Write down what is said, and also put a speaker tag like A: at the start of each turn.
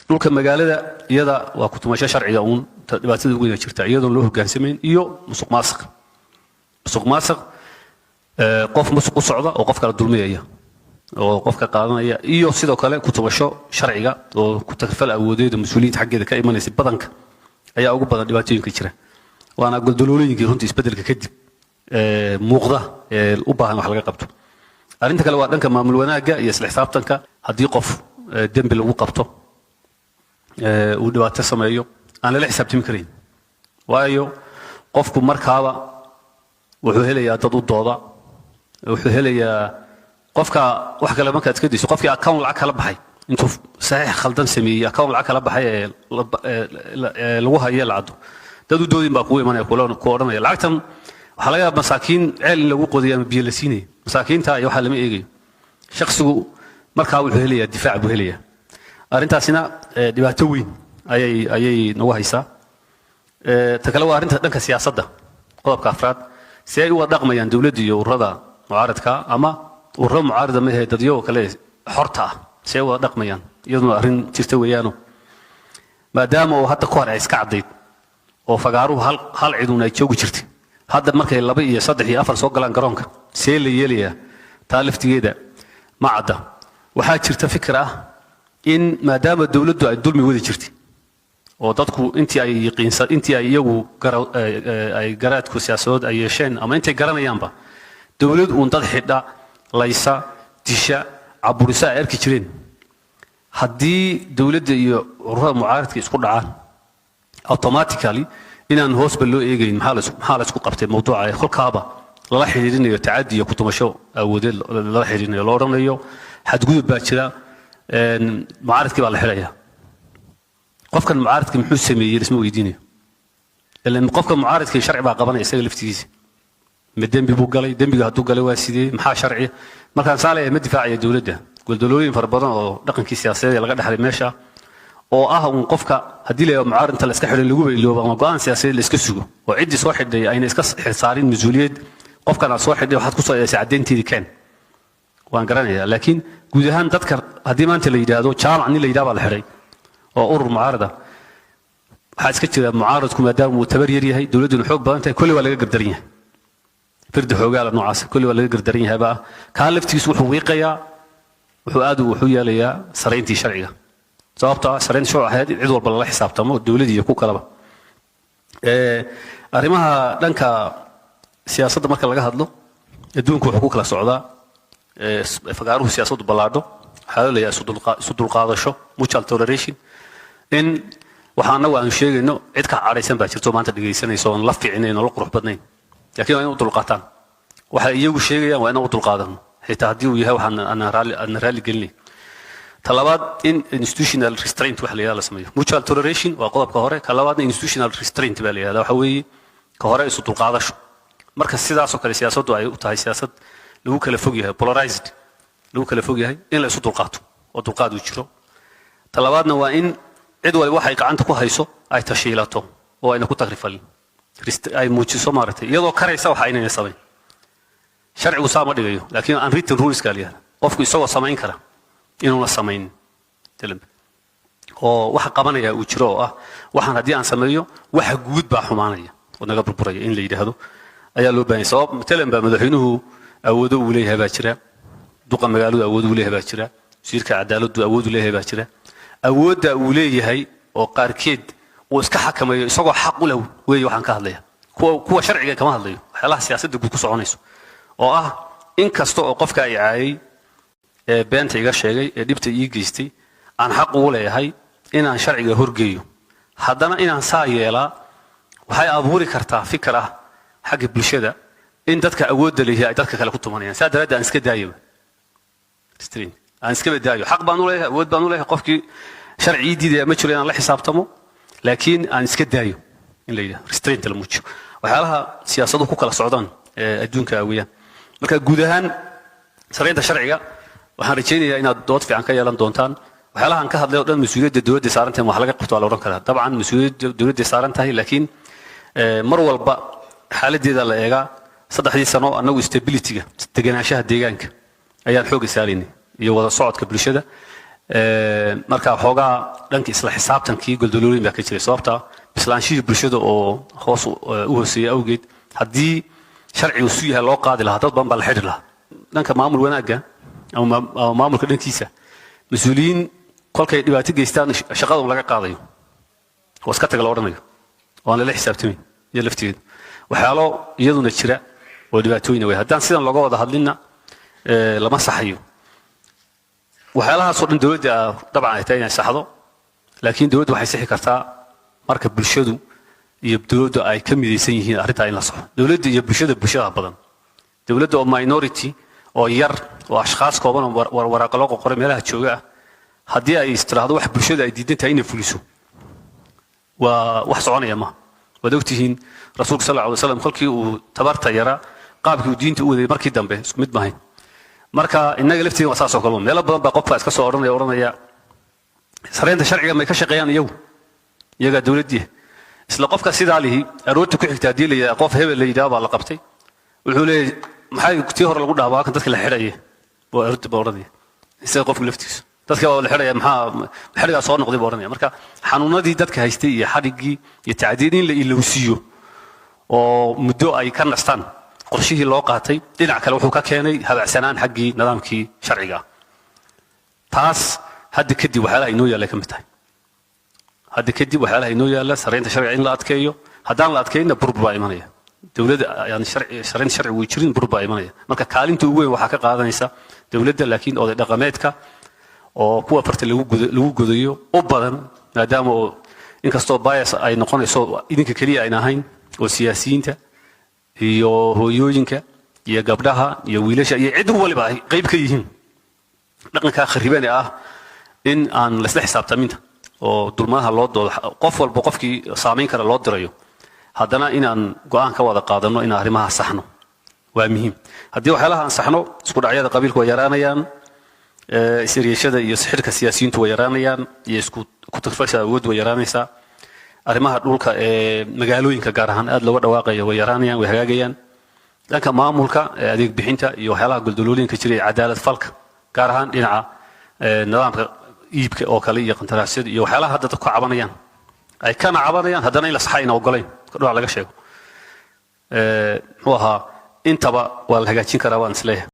A: dhulka magaalada iyada waa ku tumasho sharciga uun dhibaatada ugu weyn jirta iyadoo loo hogaansamayn iyo musuqmaasuq qof musuq u socda oo qof kala dulmiyaya oo qofka qaadanaya iyo sidoo kale ku tumasho sharciga oo ku tagrifal awoodeeda mas'uuliyiinta xaggeeda ka imanaysa badanka ayaa ugu badan dhibaatooyinka jira waana goldolooyinkii runtii isbedelka kadib muuqda u baahan wax laga qabto arrinta kale waa dhanka maamul wanaagga iyo isla xisaabtanka haddii qof dembi lagu qabto uu dhibaato sameeyo aan lala xisaabtami karayn waayo qofku markaaba wuxuu helayaa dad u dooda wuxuu helayaa qofka wax kale marka iska diiso qofkii account lacag kala baxay intuu saxiix khaldan sameeyay account lacag kala baxay lagu hayo lacag dad u doodin baa ku imanaya ku oranaya lacagtan waxa laga yaabaa masaakiin ceel in lagu qodiyo ama biyo la siinay masaakiinta iyo waxa lama eegayo shakhsigu markaa wuxuu helayaa difaac buu helayaa arrintaasina dhibaato weyn ayay nagu haysaa ta kale waa arrinta dhanka siyaasadda qodobka afraad si ay uga dhaqmayaan dawladda iyo ururada mucaaradka ama ururo mucaarada ma ahayd dadyo kale xorta ah si ay uga dhaqmayaan iyaduna arrin jirta weeyaano maadaama uu hadda ku hor ay iska caddayd oo fagaaruhu hal ciiduna ay joogi jirtay hadda markay 2 iyo 3 iyo 4 soo galaan garoonka see la yeelayaa taa laftigeeda ma cadda waxaa jirta fikir ah in maadaama dawladdu ay dulmi wada jirtay oo dadku intii ay iyagu ay garaadku siyaasadood ay yeesheen ama intay garanayaanba dawlad uun dad xidha laysa disha caburisa ay arki jireen haddii dawladda iyo ururada mucaaradka isku dhacaan automatically inaan hoosba loo eegayn maxaa la isku qabtay mawduuca kolkaaba lala xiriirinayo tacaddi iyo ku tumasho awoodeed lala xiriirinayo loo odhanayo xadgudub baa jira mucaaradkii baa la xidhayaa qofkan mucaaradka muxuu sameeyey isma weydiinayo ilaan qofka mucaaradka sharci baa qabanaya isaga laftigiisa ma dembi buu galay dembiga hadduu galay waa sidee maxaa sharci markaan saalaya ma difaacaya dawladda goldolooyin fara badan oo dhaqankii siyaasadeed laga dhaxlay meesha oo ah un qofka haddii la mucaaradka la iska xidhay lagu beyloobo ama go'aan siyaasadeed la iska sugo oo ciddii soo xidhay ayna iska xilsaarin mas-uuliyad qofkan aad soo xidhay waxaad ku soo eedaysay caddeynteedii keen waan garanayaa laakiin guud ahaan dadka haddii maanta la yidhaahdo jaamac nin la yidhaha baa la xidhay oo urur mucaarada waxaa iska jira mucaaradku maadaama uu tabar yar yahay dawladduna xoog badan tahay kulli waa laga gardaran yahay firda xoogaala noocaas kulli waa laga gardaran yahay baa kaa laftigiisu wuxuu wiiqayaa wuxuu yeelayaa sarayntii sharciga sababtoo ah saraynta sharci ahayd cid walba lala xisaabtamo dawladda iyo ku kalaba arrimaha dhanka siyaasadda marka laga hadlo adduunku wuxuu ku kala socdaa fagaaruhu siyaasaddu ballaadho waxaa la leeyahay isu dulqaadasho mutual toleration in waxa annagu aanu sheegayno cid ka cadhaysan baa jirto maanta dhegaysanaysa oon la fiicinayn oo la qurux badnayn laakiin waa in u dulqaataan waxa iyagu sheegayaan waa in u dulqaadano xitaa haddii uu yahay waxaan aan raalli gelinay talabaad in institutional restraint wax la yiraahdo la sameeyo mutual toleration waa qodobka hore ka labaadna institutional restraint baa la yiraahdaa waxa weeye ka hore isu dulqaadasho marka sidaas oo kale siyaasaddu ay u tahay siyaasad lagu kala fog yahay polarized lagu kala fog yahay in la isu dulqaato oo dulqaad uu jiro talabaadna waa in cid walba waxay gacanta ku hayso ay tashiilato oo ayna ku tagrifalin ay muujiso maaragtay iyadoo karaysa waxa aynay samayn sharcigu saama dhigayo laakiin unwritten rules ka leeyahay qofku isagoo samayn kara inuu la samayn talan oo waxa qabanaya uu jiro oo ah waxaan haddii aan sameeyo waxa guud baa xumaanaya oo naga burburaya in la yiraahdo ayaa loo baahan sabab talan baa madaxweynuhu awoodo uu leeyahay baa jira duqa magaaladu awood uu leeyahay baa jira wasiirka cadaaladdu awood uu leeyahay baa jira awoodda uu leeyahay oo qaarkeed uu iska xakamayo isagoo xaq u leh weey waxaan ka hadlaya kuwa sharciga kama hadlayo waxyaalaha siyaasadda guud ku soconayso oo ah in kasta oo qofka ay caayay beenta iga sheegay ee dhibta ii geystay aan xaq ugu leeyahay inaan sharciga horgeeyo haddana inaan saa yeelaa waxay abuuri kartaa fikir ah xagga bulshada in dadka awoodda leeyahay ay dadka kale ku tumanayaan saa daraaddeed aan iska daayo aan iska badaayo xaq baan u leeyahay awood baan u leeyahay qofkii sharci diidaya ma jiro inaan la xisaabtamo laakiin aan iska daayo in la yiraahdo restraint la muujiyo waxyaalaha siyaasaduhu ku kala socdaan adduunka weeyaan marka guud ahaan saraynta sharciga waxaan rajaynayaa inaad dood fiican ka yeelan doontaan waxyaalahan ka hadlay oo dhan mas'uuliyadda dawladda saaran tahay wax laga qabto waa la oran karaa dabcan mas'uuliyadda dawladda saaran tahay laakiin mar walba xaaladeeda la eegaa 3 sano annagu stability-ga deganaanshaha deegaanka ayaan xoog saaraynay iyo wada socodka bulshada marka xoogaa dhanka isla xisaabtankii goldolooyin baa ka jiray sababta islaanshihii bulshada oo hoos u hooseeya awgeed haddii sharcigu su yahay loo qaadi lahaa dad badan baa la xidhi lahaa dhanka maamul wanaagga ama maamulka dhankiisa mas-uuliyiin kolkay dhibaato geystaan shaqada laga qaadayo oo iska taga la odhanayo oo aan lala xisaabtamayn iyo lafteedu waxyaalo iyaduna jira oo dhibaatooyin way haddaan sidan looga wada hadlinna lama saxayo waxyaalahaasoo dhan dowladda dabcan ay tahay inay saxdo laakiin dowladda waxay sixi kartaa marka bulshadu iyo dowladda ay ka midaysan yihiin arrintaa in la saxo dowladda iyo bulshada badan dowladda oo minority oo yar oo ashkhaas kooban oo waraaqa loo qoray meelaha jooga ah haddii ay istiraahdo wax bulshada ay diidan tahay inay fuliso waa wax soconaya ma waad ogtihiin rasuulka sallallahu alayhi wasallam kolkii uu tabarta yara qaabkii uu diinta u waday markii dambe isku mid maahayn marka inaga lafteena waa saasoo kale meelo badan baa qofka iska soo oranaya sareynta sharciga ma ka shaqeeyaan iyaga dowladda isla qofka sidaa lihi aroorta ku xigta hadii la yiraahdo qof hebel la yiraahdo baa la qabtay wuxuu leeyahay maxay tii hore lagu dhaabaa kan dadka la xidhay oo aroorta baa oranaya isaga qofka laftiisa dadka waa la xidhay maxaa xidhiga soo noqday baa oranaya marka xanuunadii dadka haystay iyo xadhigii iyo tacdiidin la ilowsiyo oo muddo ay ka nastaan qorshihii loo qaatay dhinac kale wuxuu ka keenay habacsanaan xaggii nidaamkii sharciga taas hadda kadib waxyaalaha inoo yaala ka mid tahay hadda kadib waxyaalaha inoo yaala sareynta sharciga in la adkeeyo haddaan la adkeeyna burbur baa imanaya dowladda yani sareynta sharciga way jirin burbur baa imanaya marka kaalinta ugu weyn waxaa ka qaadanaysa dowladda laakiin oday dhaqameedka oo kuwa farta lagu godayo u badan maadaama oo inkastoo bias ay noqonayso idinka keliya ayna ahayn oo siyaasiyiinta iyo hooyooyinka iyo gabdhaha iyo wiilasha iyo cid waliba ay qayb ka yihiin dhaqanka khariban ah in aan la isla xisaabtaminta oo dulmaha loo doodo qof walba qofkii saameyn kara loo dirayo haddana inaan go'aan ka wada qaadano in arrimaha saxno waa muhiim haddii waxyaalaha aan saxno isku dhacyada qabiilku way yaraanayaan isiriyashada iyo sixirka siyaasiyiintu way yaraanayaan iyo isku ku tarfasha awood way yaraanaysaa arrimaha dhulka ee magaalooyinka gaar ahaan aad looga dhawaaqayo way yaraanayaan way hagaagayaan dhanka maamulka adeeg bixinta iyo waxyaalaha goldolooyinka jiray cadaalad falka gaar ahaan dhinaca nidaamka iibka oo kale iyo qandaraasyada iyo waxyaalaha hadda dadku cabanayaan ay kana cabanayaan haddana in la saxayna ogoleyn dhinac laga sheego muxuu ahaa intaba waa la hagaajin karaa waan isleeyahay